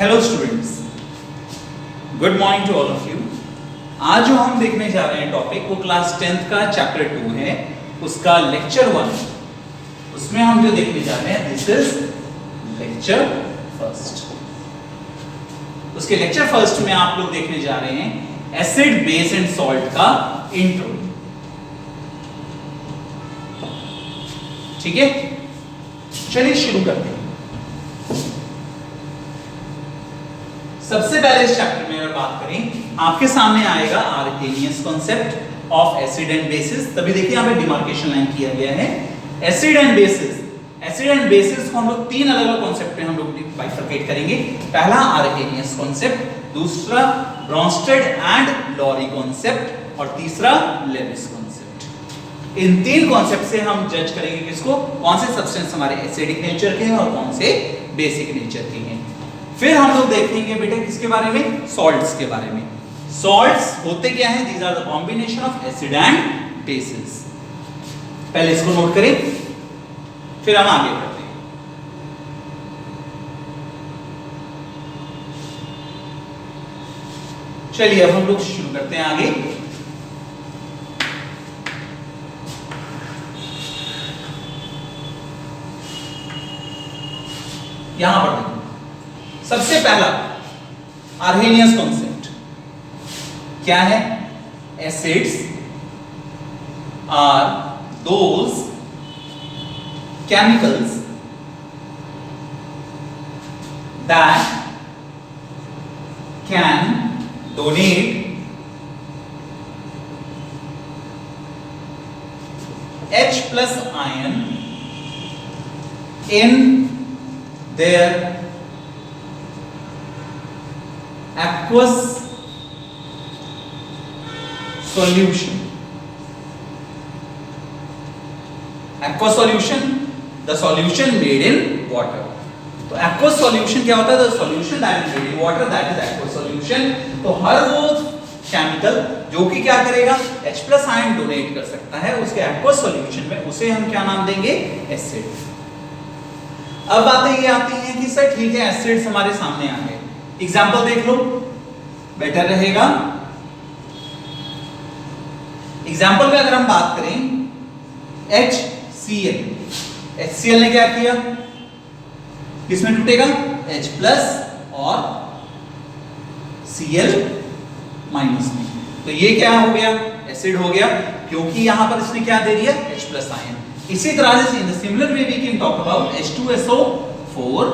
Hello students, good morning to all of you. आज जो हम देखने जा रहे हैं टॉपिक वो क्लास 10th का चैप्टर 2 है, उसका लेक्चर 1। उसमें हम जो देखने जा रहे हैं दिस इज लेक्चर फर्स्ट। उसके लेक्चर फर्स्ट में आप लोग देखने जा रहे हैं एसिड, बेस एंड सॉल्ट का इंट्रो। ठीक है, चलिए शुरू करते हैं। सबसे पहले इस चैप्टर में अगर बात करें, आपके सामने आएगा Arrhenius concept of acid and basis. तभी देखिए यहां पे डिमार्केशन लाइन किया गया है acid and basis. Acid and basis को हम लोग तीन अलग अलग कॉन्सेप्ट में हम लोग बाइफरकेट करेंगे। पहला आर्हेनियस कॉन्सेप्ट, दूसरा ब्रॉन्स्टेड एंड लॉरी कॉन्सेप्ट, और तीसरा लेविस कॉन्सेप्ट। इन तीन कॉन्सेप्ट से हम जज करेंगे किसको, कौन से सब्सटेंस हमारे एसिडिक नेचर के हैं और कौन से बेसिक नेचर के हैं। फिर हम लोग देखेंगे बेटे किसके बारे में, सॉल्ट्स के बारे में। सॉल्ट्स होते क्या हैं, these are the combination of acid and bases. पहले इसको नोट करें, फिर हम आगे बढ़ते हैं। चलिए अब हम लोग शुरू करते हैं आगे। यहां पर देखो, सबसे पहला आर्हेनियस कॉन्सेप्ट क्या है, acids are those chemicals that can donate H+ ion in their aqueous solution. Aqueous solution, the solution made in water. तो aqueous solution क्या होता है, the solution that is made in water, that is aqueous solution। तो हर वो chemical जो कि क्या करेगा, H+ आयन डोनेट कर सकता है उसके aqueous solution में, उसे हम क्या नाम देंगे, एसिड। अब बातें ये आती हैं कि सर ठीक है एसिड्स हमारे सामने आ गए, एग्जाम्पल देख लो बेटर रहेगा। एग्जाम्पल में अगर हम बात करें HCl, HCl ने क्या किया, किसमें टूटेगा, H+ और Cl- में। तो ये क्या हो गया, एसिड हो गया, क्योंकि यहां पर इसने क्या दे दिया, H+ आयन। इसी तरह से in the similar way we can talk about H2SO4।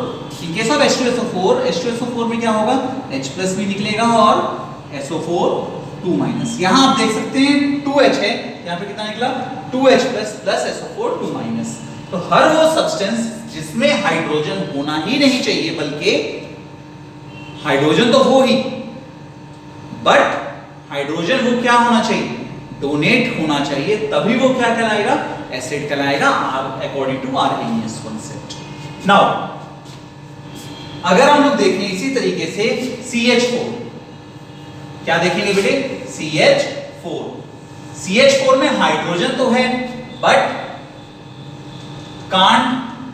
In case of H2SO4 में क्या होगा, H+ भी निकलेगा और SO4 2-। यहां आप देख सकते हैं 2H है, यहां पे कितना निकला, 2H+ प्लस SO4 2-। तो हर वो सब्सटेंस जिसमें हाइड्रोजन होना ही नहीं चाहिए, बल्कि हाइड्रोजन तो हो ही, बट हाइड्रोजन वो क्या होना चाहिए, डोनेट होना चाहिए, तभी वो क्या कहलाएगा, एसिड कहलाएगा, according to Arrhenius concept. Now अगर हम लोग देखें इसी तरीके से CH4, क्या देखेंगे बेटे, CH4 में हाइड्रोजन तो है but can't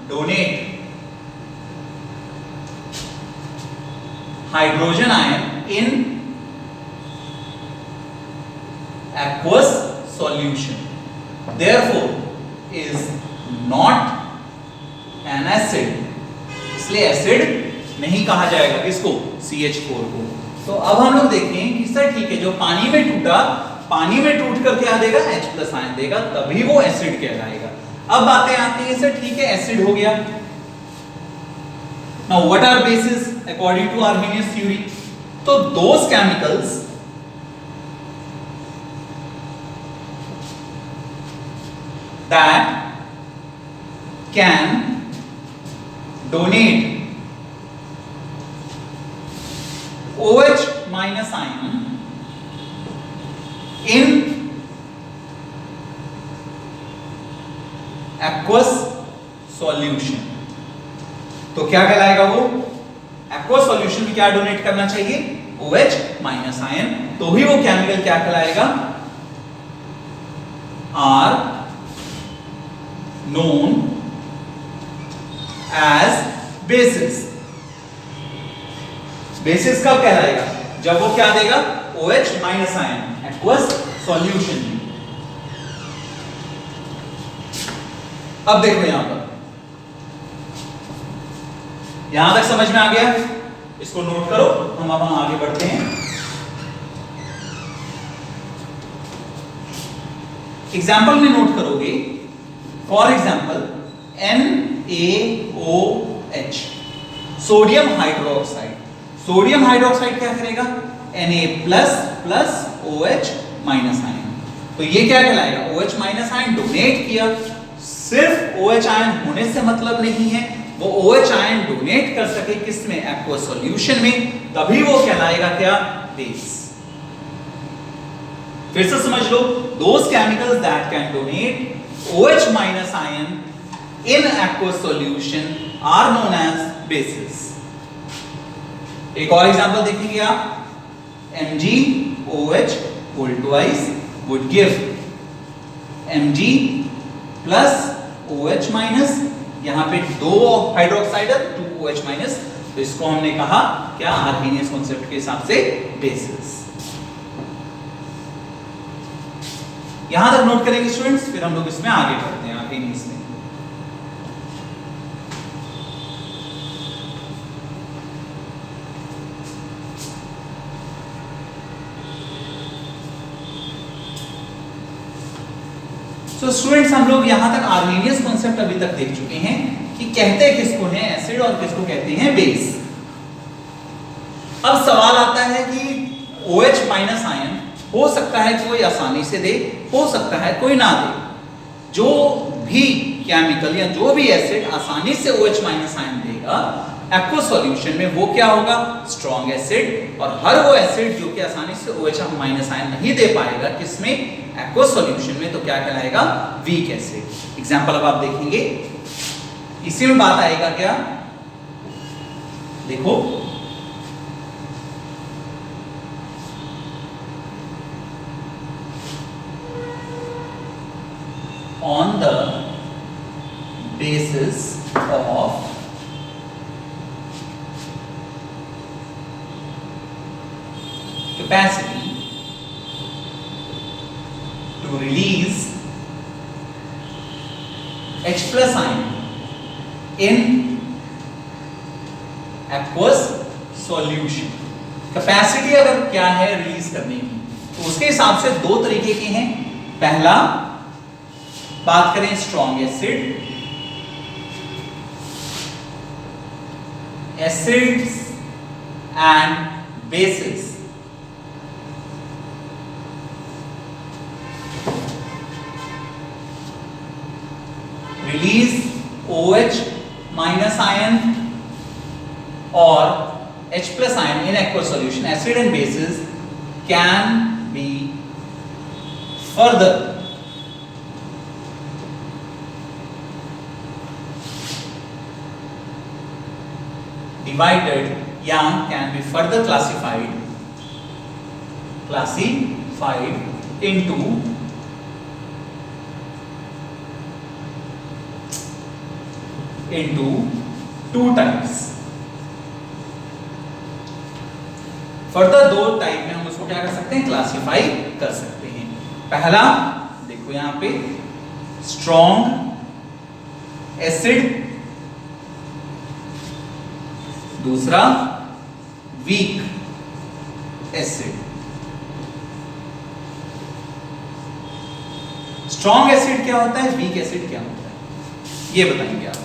donate hydrogen ion in aqueous solution, therefore is not an acid। इसलिए एसिड नहीं कहा जाएगा किसको, CH4 को। तो अब हम लोग देखें कि सर ठीक है, जो पानी में टूटा, पानी में टूट कर क्या देगा, H+ आयन देगा, तभी वो एसिड कहलाएगा। अब बातें आती हैं सर ठीक है एसिड हो गया। Now what are bases according to Arrhenius theory, तो those chemicals that can donate OH- ion in aqueous solution। तो क्या कहलाएगा वो, aqueous solution में क्या डोनेट करना चाहिए, OH- आयन, तो ही वो केमिकल क्या कहलाएगा, are known as bases। Bases कब कहलाएगा? जब वो क्या देगा? OH minus ion aqueous solution. अब देखो यहां पर, यहां तक समझ में आ गया? इसको नोट करो, हम अब आगे बढ़ते हैं। एग्जाम्पल में नोट करोगे, for example NaOH sodium hydroxide. Sodium hydroxide क्या करेगा? Na plus plus OH minus ion. तो ये क्या कहलाएगा? OH माइनस आयन डोनेट किया। सिर्फ OH आयन होने से मतलब नहीं है, वो OH आयन डोनेट कर सके किसमें? एक्वस सॉल्यूशन में, तभी वो कहलाएगा क्या? बेस। फिर से समझ लो, those chemicals that can donate OH minus ion in aqueous solution are known as bases. एक और एग्जांपल देखेंगे आप, MgOH whole twice would give Mg plus OH minus, यहां पे दो हाइड्रोक्साइड है, 2OH माइनस, तो इसको हमने कहा क्या? आर्हेनियस कॉन्सेप्ट के हिसाब से बेसिस। यहां तक नोट करेंगे स्टूडेंट्स, फिर हम लोग इसमें आगे बढ़ते हैं आर्हेनियस में। तो स्टूडेंट्स हम लोग यहां तक आर्हेनियस कॉन्सेप्ट अभी तक देख चुके हैं कि कहते किसको हैं एसिड और किसको कहते हैं बेस। अब सवाल आता है कि OH माइनस आयन हो सकता है कोई आसानी से दे, हो सकता है कोई ना दे। जो भी केमिकल या जो भी एसिड आसानी से OH माइनस आयन देगा एक्वस सॉल्यूशन में, वो क्या होगा? Strong acid. और हर वो एसिड जो कि आसानी से OH माइनस आयन नहीं दे पाएगा किसमें? एक्वस सॉल्यूशन में, तो क्या कहलाएगा? Weak acid. एग्जांपल अब आप देखेंगे, इसी में बात आएगा क्या? देखो, on the basis of capacity to release H plus ion in aqueous solution। Capacity अगर क्या है रिलीज करने की, तो उसके हिसाब से दो तरीके के हैं। पहला, बात करें strong acid, acids and bases. Release OH minus ion और H plus ion in aqueous solution. Acid and bases can be further divided या can be further classified into two types। Further दो टाइप में हम उसको क्या कर सकते हैं? क्लासिफाई कर सकते हैं। पहला देखो यहां पे, स्ट्रॉन्ग एसिड, दूसरा वीक एसिड। स्ट्रॉन्ग एसिड क्या होता है, वीक एसिड क्या होता है, ये बताएंगे आप।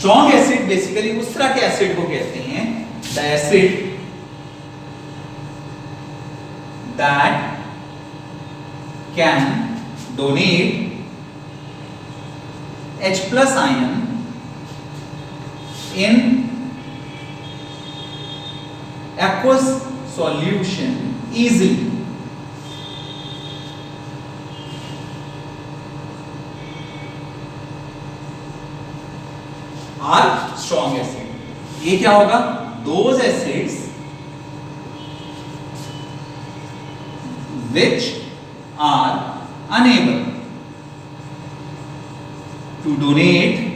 स्ट्रॉन्ग एसिड बेसिकली उस तरह के एसिड को कहते हैं, the acid that can donate H plus ion in aqueous solution easily। Are strong acid, ये क्या होगा? Those acids which are unable to to donate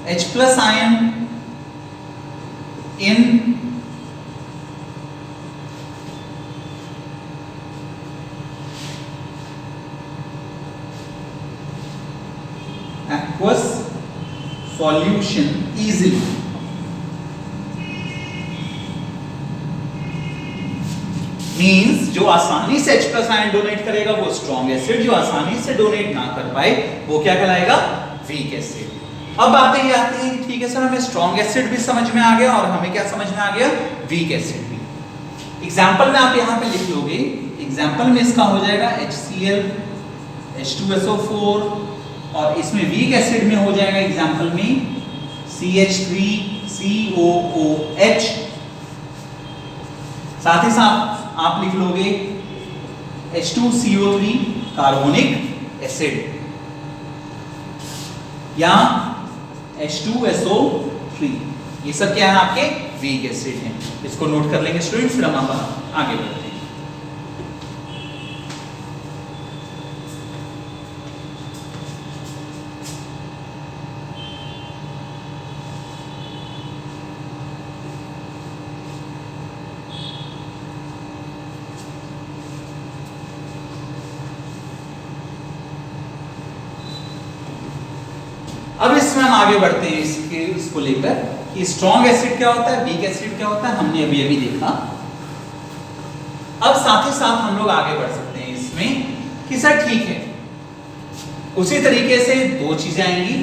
H plus ion in aqueous solution easily. Means जो आसानी से H plus ion donate करेगा वो strong acid, जो आसानी से डोनेट ना कर पाए वो क्या कहलाएगा, वीक एसिड। अब बातें ये आती हैं, ठीक है सर हमें स्ट्रॉन्ग एसिड भी समझ में आ गया और हमें क्या समझ में आ गया, वीक एसिड भी। एग्जांपल में आप यहाँ पे लिख लोगे, एग्जांपल में इसका हो जाएगा HCl H2SO4 और इसमें वीक एसिड में हो जाएगा एग्जांपल में CH3COOH। साथ ही साथ आप लिख लोगे H2CO3 कार्बोनिक एसिड या H2SO3, ये सब क्या है आपके वीक एसिड हैं। इसको नोट कर लेंगे स्टूडेंट्स, फिर हम आगे बढ़ते हैं। अब इसमें हम आगे बढ़ते हैं इसको लेकर कि स्ट्रॉन्ग एसिड क्या होता है, वीक एसिड क्या होता है, हमने अभी देखा। अब साथ ही साथ हम लोग आगे बढ़ सकते हैं इसमें कि सर ठीक है, उसी तरीके से दो चीजें आएंगी,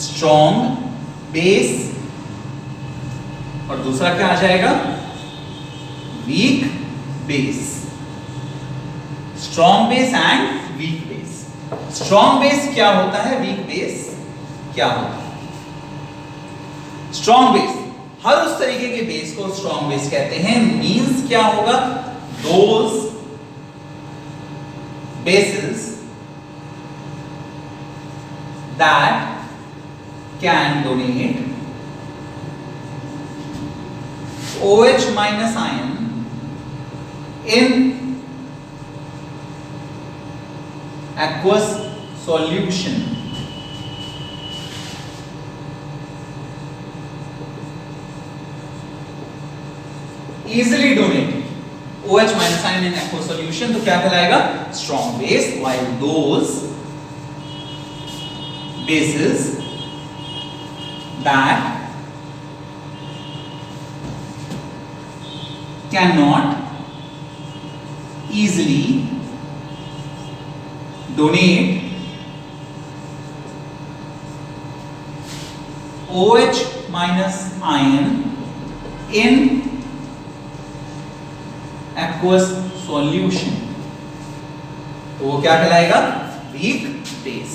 स्ट्रॉन्ग बेस और दूसरा क्या आ जाएगा, weak base. Strong base and weak base. Strong base क्या होता है, वीक बेस क्या होता है। स्ट्रॉन्ग बेस, हर उस तरीके के बेस को स्ट्रॉन्ग बेस कहते हैं। मींस क्या होगा, those bases that can donate OH minus ion in aqueous solution. Easily donate OH minus ion in aqueous solution, तो क्या कहलाएगा, strong base, while those bases that cannot easily donate OH minus ion in aqueous solution, तो वो क्या कहलाएगा, weak base.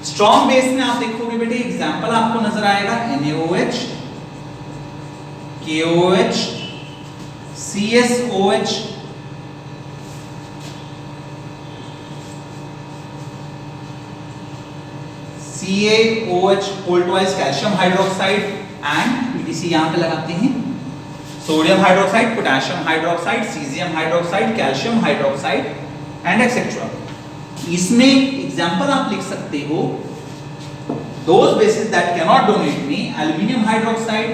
Strong base में आप देखोगे बेटे, एग्जांपल आपको नजर आएगा NaOH, KOH, CSOH, CaOH whole twice calcium hydroxide and PTC यहां पे लगाते हैं, sodium hydroxide, potassium hydroxide, caesium hydroxide, calcium hydroxide and etcetera. इसमें एग्जांपल आप लिख सकते हो, those bases that cannot donate में एल्यूमिनियम हाइड्रोक्साइड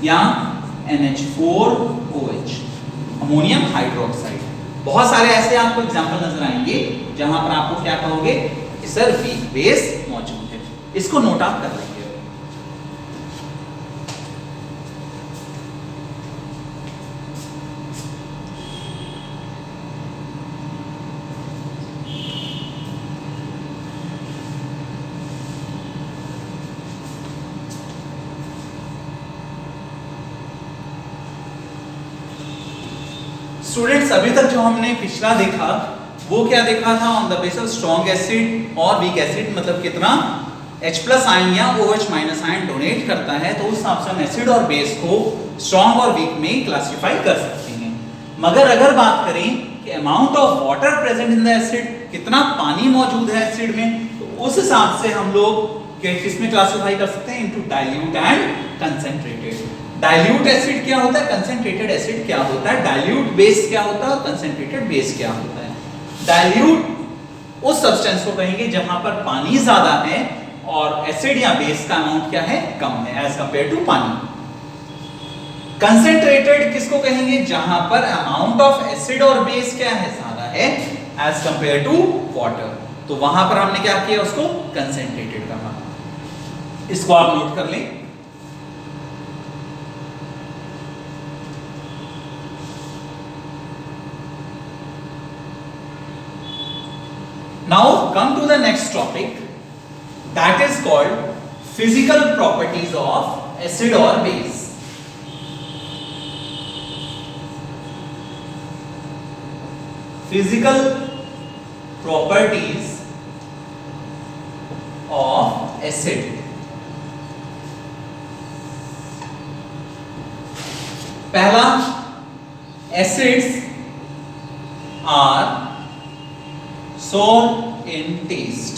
या NH4OH अमोनियम हाइड्रोक्साइड। बहुत सारे ऐसे आपको एग्जांपल नजर आएंगे जहां पर आपको क्या कहोगे कि सर वीक बेस मौजूद है। इसको नोट आउट कर लेंगे। स्टूडेंट्स, अभी तक जो हमने पिछला देखा वो क्या देखा था, on the basis strong acid और वीक एसिड, मतलब कितना H प्लस आयन या OH माइनस आयन डोनेट करता है, तो उस हिसाब से हम एसिड और बेस को स्ट्रॉन्ग और वीक में क्लासिफाई कर सकते हैं। मगर अगर बात करें कि amount of water present in the acid, कितना पानी मौजूद है एसिड में, तो उस हिसाब से हम लोग किसमें क्लासिफाई कर सकते हैं, into dilute and concentrated. Dilute acid क्या होता है, कंसेंट्रेटेड एसिड क्या होता है, डाइल्यूट बेस क्या होता है, कंसेंट्रेटेड बेस क्या होता है। डाइल्यूट उस सब्सटेंस को कहेंगे जहां पर पानी ज्यादा है और एसिड या बेस का अमाउंट क्या है, कम है एज कंपेयर टू पानी। कंसेंट्रेटेड किसको कहेंगे, जहां पर अमाउंट ऑफ एसिड और बेस क्या है, ज्यादा है एज कंपेयर टू वाटर। तो वहां पर हमने क्या किया, उसको कंसेंट्रेटेड कहा। इसको आप नोट कर लें। Now come to the next topic, that is called physical properties of acid or base. Physical properties of acid. पहला, acids are sour in taste.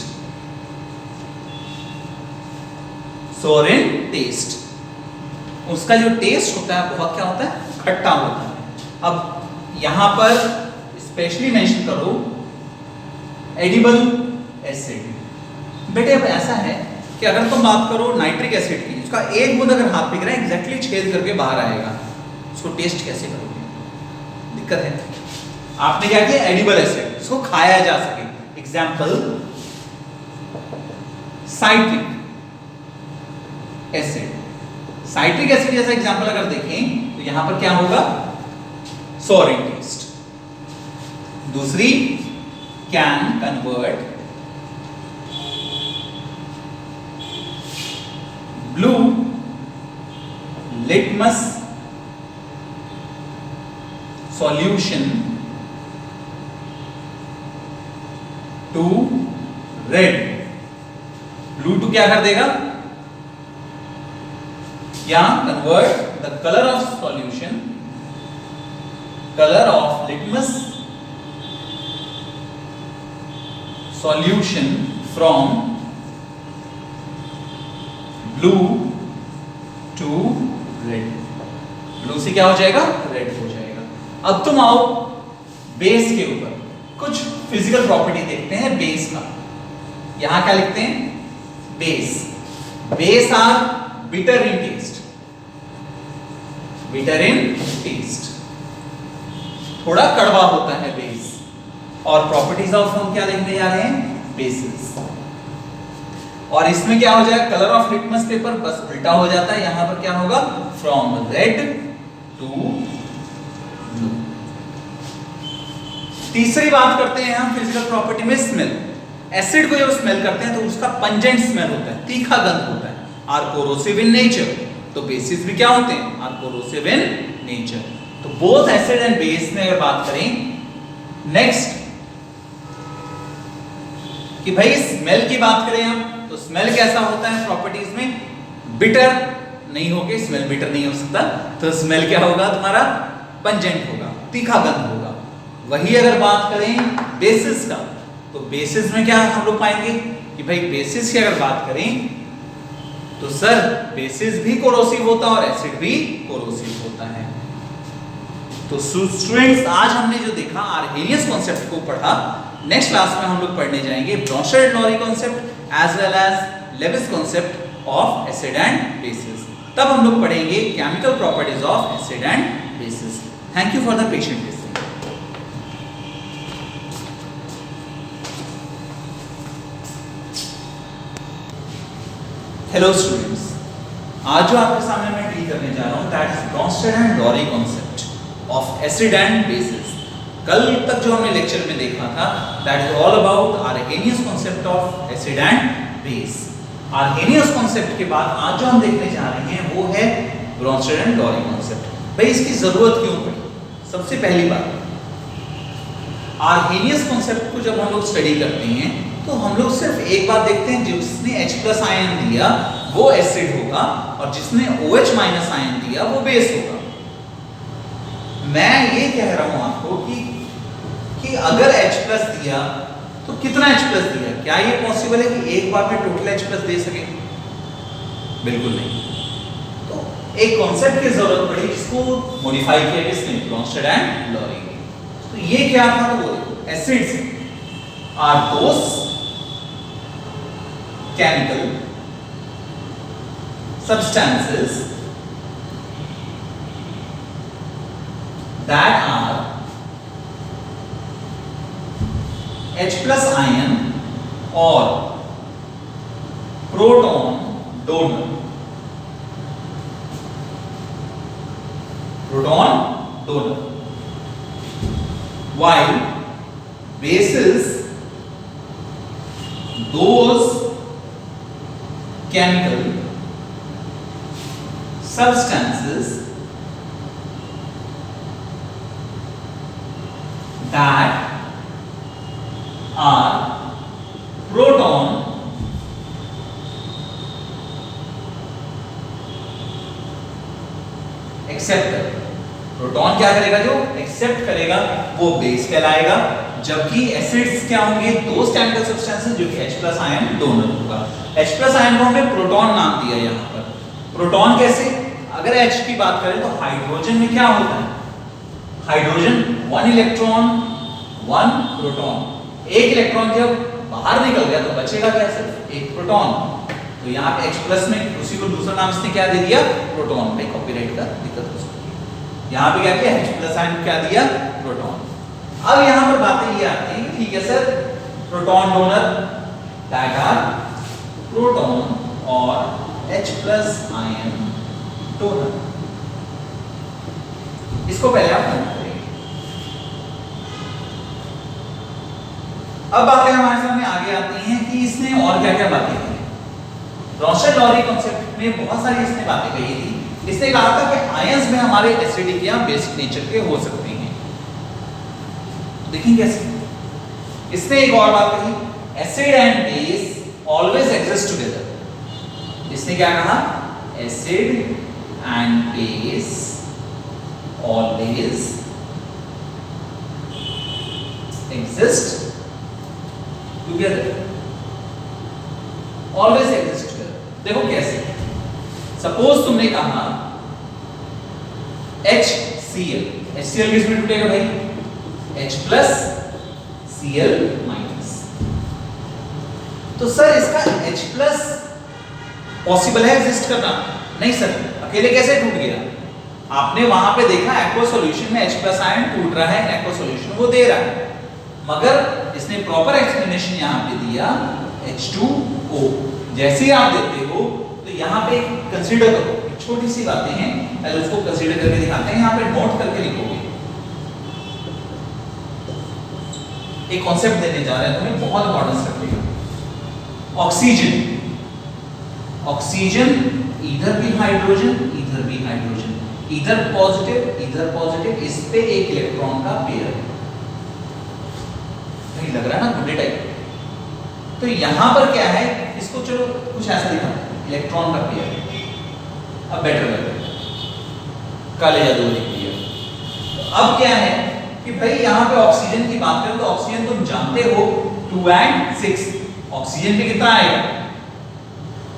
sour in taste, उसका जो टेस्ट होता है बहुत क्या होता है, खट्टा होता है। अब यहां पर स्पेशली मेंशन करो एडिबल एसिड। बेटे अब ऐसा है कि अगर तुम बात करो नाइट्रिक एसिड की, उसका एक बूंद अगर हाथ पे गिरा एग्जैक्टली छेद करके बाहर आएगा, उसको टेस्ट कैसे करोगे, दिक्कत है। आपने क्या किया, एडिबल एसिड, इसको खाया जा सके। Example citric acid. Citric acid जैसा एग्जाम्पल अगर देखें तो यहां पर क्या होगा, sour in taste। दूसरी, can convert blue litmus solution to red. Blue to क्या कर देगा, या convert the colour of solution, colour of litmus solution from blue to red. Blue से क्या हो जाएगा, रेड हो जाएगा। अब तुम आओ बेस के ऊपर, कुछ फिजिकल प्रॉपर्टी देखते हैं बेस का। यहां क्या लिखते हैं, base. Base are bitter in taste, bitter in taste, थोड़ा कड़वा होता है बेस। और प्रॉपर्टीज ऑफ हम क्या देखने जा रहे हैं, बेसिस। और इसमें क्या हो जाएगा, कलर ऑफ लिटमस पेपर बस उल्टा हो जाता है, यहां पर क्या होगा, फ्रॉम रेड टू ब्लू। तीसरी बात करते हैं हम फिजिकल प्रॉपर्टी में, स्मेल। एसिड को जब स्मेल करते हैं तो उसका पंजेंट स्मेल होता है, तीखा गंध होता है, आर कोरोसिव इन नेचर। तो बेसिस भी क्या होते हैं, आर कोरोसिव इन नेचर। तो बोथ एसिड एंड बेस में अगर बात करें, नेक्स्ट कि भाई स्मेल की बात करें हम, तो स्मेल कैसा होता है प्रॉपर्टीज में, बिटर नहीं होगे, स्मेल बिटर नहीं हो सकता, तो स्मेल क्या होगा तुम्हारा, पंजेंट होगा, तीखा गंध होगा। वही अगर बात करें बेसिस का, तो बेसिस में क्या हम लोग पाएंगे कि भाई बेसिस की अगर बात करें तो सर बेसिस भी कोरोसिव होता है और एसिड भी कोरोसिव होता है। तो स्टूडेंट्स आज हमने जो देखा आर्हेनियस कॉन्सेप्ट को पढ़ा, नेक्स्ट क्लास में हम लोग पढ़ने जाएंगे Bronsted and Lowry concept as well as Lewis concept of acid and bases. तब हम लोग पढ़ेंगे chemical properties of acid and bases. Thank you for the patient listening. Hello students, आज जो आपके सामने मैं डील करने जा रहा हूं that is Bronsted and Lowry concept of acid and bases. कल तक जो हमने लेक्चर में देखा था that is all about Arrhenius concept of acid and base. Arrhenius concept के बाद आज जो हम देखने जा रहे हैं वो है ब्रॉन्स्टर एंड लॉरी कॉन्सेप्ट। भाई इसकी जरूरत क्यों पड़ी? सबसे पहली बात, आर्हेनियस कॉन्सेप्ट को जब हम लोग स्टडी करते हैं तो हम लोग सिर्फ एक बात देखते हैं, जिसने H+ आयन दिया वो एसिड होगा और जिसने OH- आयन दिया वो बेस होगा। मैं ये कह रहा हूं आपको कि अगर H+ दिया तो कितना H+ दिया? क्या ये पॉसिबल है कि एक बार में टोटल H+ दे सके? बिल्कुल नहीं। तो एक कॉन्सेप्ट की जरूरत पड़ी जिसको मॉडिफाई किया किसने, ब्रोंस्टेड एंड लॉरी ने। तो ये क्या था, तो वो देखो acids are those chemical substances that are H plus ion or proton donor, while bases those chemical substances that are proton acceptor. Proton क्या करेगा, जो एक्सेप्ट करेगा वो बेस कहलाएगा, जबकि एसिड्स क्या होंगे, दोस केमिकल सब्सटेंसेस जो कि H प्लस आयन डोनर होगा। H प्लस आयन को हमने प्रोटॉन नाम दिया यहाँ पर। प्रोटॉन कैसे, अगर H की बात करें तो हाइड्रोजन में क्या होता है, हाइड्रोजन 1 इलेक्ट्रॉन 1 प्रोटॉन। एक इलेक्ट्रॉन जब बाहर निकल गया तो बचेगा क्या, सिर्फ एक प्रोटॉन। तो यहाँ पे H प्लस में उसी को दूसरा नाम इसने क्या दे दिया, प्रोटॉन। में कॉपीराइट का दिक्कत हो सकती है। यहाँ पे क्या किया, H प्लस आयन क्या दिया, प्रोटॉन। अब यहाँ पर बातें ये आती हैं, ठीक है sir, proton donor that are proton और H प्लस आयन डोनर। इसको पहले आप नोट करेंगे। अब बातें हमारे सामने आगे आती हैं कि इसने और क्या क्या बातें की। ब्रोंस्टेड-लॉरी कॉन्सेप्ट में बहुत सारी इसने बातें कही थी। इसने कहा था कि आयंस में हमारे एसिडिक या बेसिक नेचर के हो सकते हैं। देखिए कैसे, इसने एक और बात कही, acid and base always exist together. इसने क्या कहा, acid and base always exist together, always exist together. देखो कैसे, सपोज तुमने कहा HCl, HCl किसमें टूटेगा भाई, H प्लस Cl माइनस। तो सर इसका H प्लस पॉसिबल है एग्जिस्ट करना? नहीं सर, अकेले कैसे टूट गया? आपने वहां पे देखा एक्वा सॉल्यूशन में H प्लस आयन टूट रहा है, एक्वा सॉल्यूशन वो दे रहा है, मगर इसने प्रॉपर एक्सप्लेनेशन यहाँ पे दिया H2O। जैसे ही आप देते हो तो यहाँ पे कंसीडर करो, छोटी सी बातें हैं, पहले उसको कंसीडर करके दिखाते हैं। यहाँ पे नोट करके लिखोगे, एक कॉन्सेप्ट देने जा रहे हैं तुम्हें, बहुत इंपॉर्टेंस रखिएगा। ऑक्सीजन, ऑक्सीजन इधर भी हाइड्रोजन इधर भी हाइड्रोजन, इधर पॉजिटिव, इस पे एक इलेक्ट्रॉन का पेयर नहीं लग रहा है ना, गुड्डे टाइप। तो यहां पर क्या है, इसको चलो कुछ ऐसा दिखा, इलेक्ट्रॉन का पेयर। अब बेटर लग रहा है, काले जादू लिख दिया। तो अब क्या है कि भाई यहां पे ऑक्सीजन की बात करें तो ऑक्सीजन तुम जानते हो 2 and 6, ऑक्सीजन पे कितना आएगा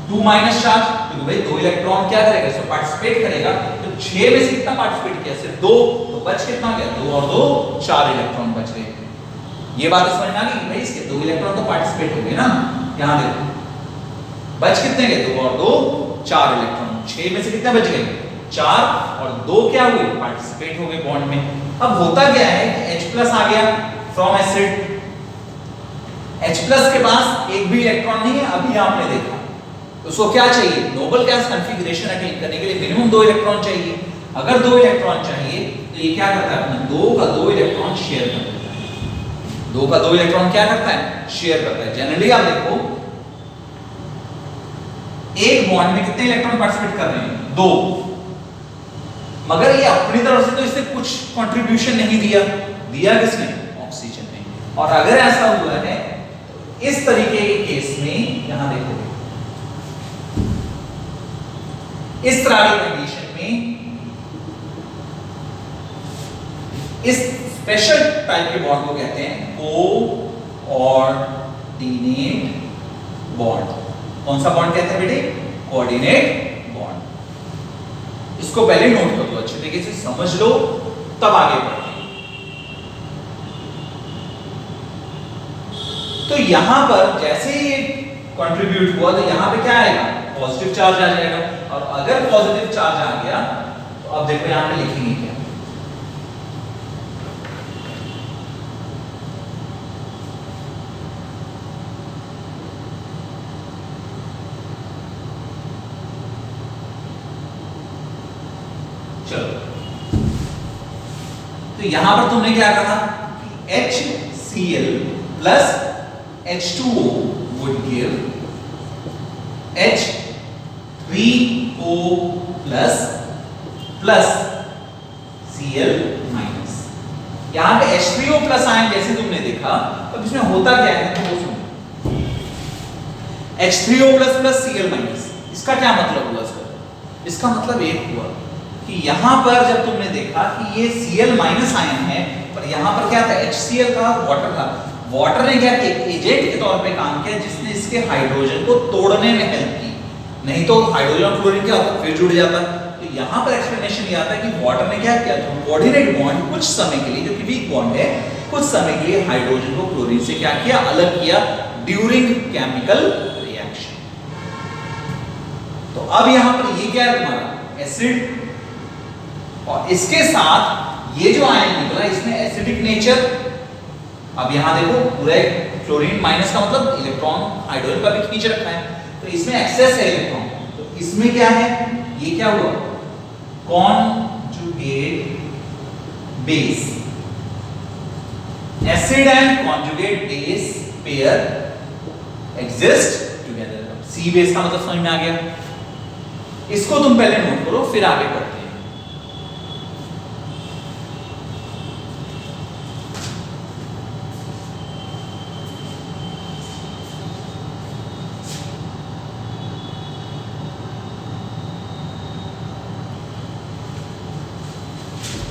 2 माइनस चार्ज, क्योंकि भाई 2 इलेक्ट्रॉन क्या करेगा, इसमें पार्टिसिपेट करेगा। तो 6 में से कितना पार्टिसिपेट किया, सिर्फ 2, तो बच कितना गया, 2 और 2 4 इलेक्ट्रॉन बच गए। ये बात समझ में आ गई भाई, इसके 2 इलेक्ट्रॉन तो पार्टिसिपेट हो गए ना। यहां देखो बच कितने गए, 2 और 2 4 इलेक्ट्रॉन। 6 में से कितने बच गए, 4 और 2 क्या हुए, पार्टिसिपेट हो गए बॉन्ड में। अब होता क्या है कि H प्लस आ गया फ्रॉम एसिड, H प्लस के पास एक भी इलेक्ट्रॉन नहीं है, अभी आपने देखा। उसको क्या चाहिए, नोबल गैस कॉन्फ़िगरेशन अटेन करने के लिए मिनिमम 2 इलेक्ट्रॉन चाहिए। अगर 2 इलेक्ट्रॉन चाहिए तो ये क्या करता है, अपने 2 का 2 इलेक्ट्रॉन शेयर कर देता है। 2 का 2 इलेक्ट्रॉन क्या करता है, शेयर करता है। जनरली आप देखो एक बॉन्ड में कितने इलेक्ट्रॉन पार्टिसिपेट कर रहे हैं, 2, मगर ये अपनी तरफ से तो इसने कुछ कंट्रीब्यूशन नहीं दिया, दिया किसने, ऑक्सीजन ने। और अगर ऐसा हुआ है तो इस तरीके के केस में यहां देखोगे, इस तरह की कंडीशन में इस स्पेशल टाइप के बॉन्ड को कहते हैं कोऑर्डिनेट बॉन्ड। कौन सा बॉन्ड कहते हैं बेटे, कोऑर्डिनेट बॉन्ड। इसको पहले नोट कर लो, अच्छे तरीके से समझ लो, तब आगे बढ़ते हैं। तो यहां पर जैसे ये कंट्रीब्यूट हुआ तो यहां पे क्या आएगा, पॉजिटिव चार्ज आ जाएगा। और अगर पॉजिटिव चार्ज आ गया तो अब देखो यहां पे लिखेंगे क्या, चलो तो यहां पर तुमने क्या कहा कि HCl plus H2O would give H3O plus plus Cl minus. यहां पे H3O प्लस आयन जैसे तुमने देखा, तो इसमें होता क्या है तो वो सुनो, H3O plus plus Cl minus, इसका क्या मतलब हुआ सर? इसका मतलब एक हुआ कि यहां पर जब तुमने देखा कि ये Cl माइनस आयन है, पर यहां पर क्या था, HCl था, वाटर था। वाटर ने क्या एक एजेंट के तौर पे काम किया जिसने इसके हाइड्रोजन को तोड़ने में हेल्प की, नहीं तो हाइड्रोजन और क्लोरीन क्या होता, फिर जुड़ जाता। तो यहां पर एक्सप्लेनेशन ये आता है कि वाटर ने क्या किया, तो कोऑर्डिनेट बॉन्ड कुछ समय के लिए, जो कि वीक बॉन्ड है, कुछ समय के लिए हाइड्रोजन को क्लोरीन से क्या किया, अलग किया ड्यूरिंग केमिकल रिएक्शन। तो अब यहां पर ये क्या है तुम्हारा एसिड, और इसके साथ ये जो आयन निकला इसमें एसिडिक नेचर। अब यहां देखो पूरा क्लोरीन माइनस का मतलब इलेक्ट्रॉन हाइड्रोजन का भी खींच रखा है, तो इसमें एक्सेस है इलेक्ट्रॉन। तो इसमें क्या है, ये क्या हुआ, conjugate base, acid and conjugate base pair exist together. See base का मतलब समझ में आ गया, इसको तुम पहले नोट करो फिर आगे बढ़ते हैं।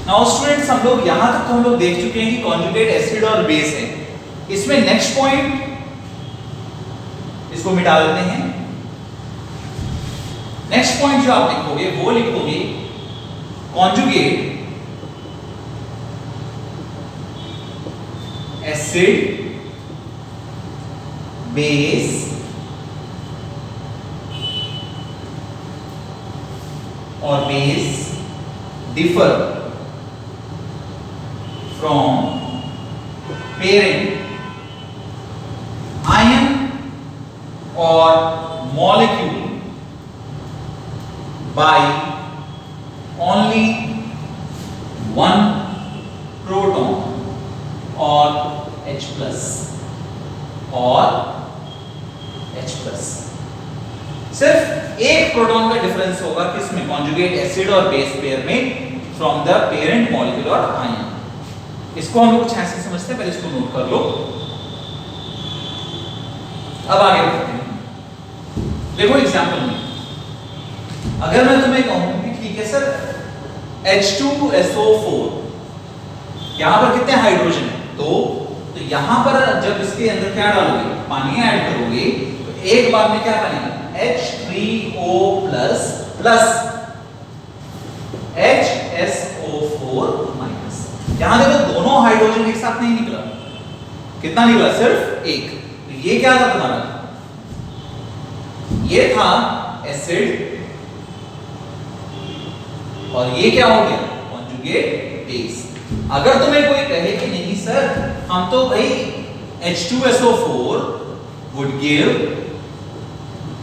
नाउ स्टूडेंट्स, हम लोग यहां तक तो हम लोग देख चुके हैं कि कॉन्जुगेट एसिड और बेस है। इसमें नेक्स्ट पॉइंट, इसको मिटा देते हैं। नेक्स्ट पॉइंट जो आप लिखोगे वो लिखोगे कॉन्जुगेट एसिड बेस और base differ from parent ion or molecule by only one proton or H plus or H plus। सिर्फ एक प्रोटॉन का डिफरेंस होगा किसमें, कॉन्जुगेट एसिड और बेस पेयर में, फ्रॉम द पेरेंट मॉलिक्यूल और आयन। इसको हम लोग कुछ ऐसे समझते हैं, पहले इसको नोट कर लो। अब आगे बढ़ते हैं। देखो एग्जांपल में अगर मैं तुम्हें कहूं कि ठीक है सर H2SO4, यहां पर कितने हाइड्रोजन है, तो यहां पर जब इसके अंदर क्या डालोगे, पानी ऐड करोगे, तो एक बार में क्या बनेगा, H3O plus plus HSO4 minus. यहां देखो दोनों हाइड्रोजन एक साथ नहीं निकला, कितना निकला, सिर्फ एक। तो ये क्या था तुम्हारा, ये था एसिड, और ये क्या हो गया, कॉन्जुगेट बेस। अगर तुम्हें कोई कहे कि नहीं सर हम तो भाई H2SO4 would give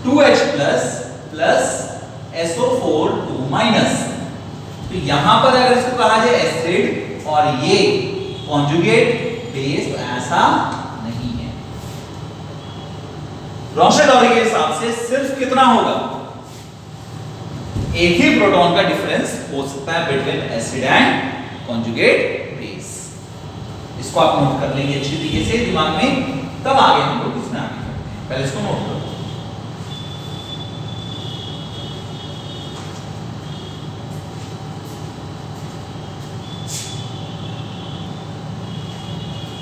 2H plus plus SO4 2 minus। तो यहां पर अगर इसको कहा जाए एसिड और ये कॉन्जुगेट बेस, तो ऐसा नहीं है। रोशेडॉरी के हिसाब से सिर्फ कितना होगा, एक ही प्रोटॉन का डिफरेंस हो सकता है between acid and conjugate base. इसको आप नोट कर लेंगे अच्छी तरीके से दिमाग में, तब आगे हम लोग इसमें आगे बढ़ते हैं। पहले इसको नोट करो।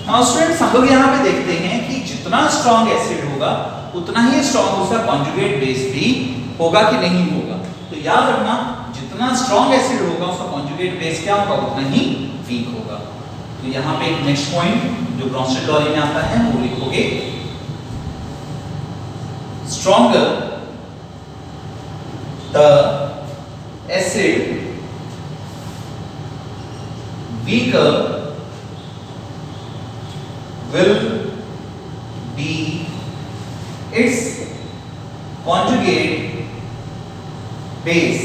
नाउ स्टूडेंट्स, हम लोग यहां पे देखते हैं कि जितना स्ट्रॉन्ग एसिड होगा उतना ही स्ट्रॉन्ग उसका कॉन्जुगेट बेस भी होगा कि नहीं होगा। तो याद रखना, जितना जितना स्ट्रॉन्ग एसिड होगा उसका कॉन्जुगेट बेस क्या होगा उतना ही वीक होगा। तो यहाँ पे एक नेक्स्ट पॉइंट जो ब्रॉन्स्टेड लॉ में आता है वो लिखोगे, stronger the acid weaker will be its conjugate base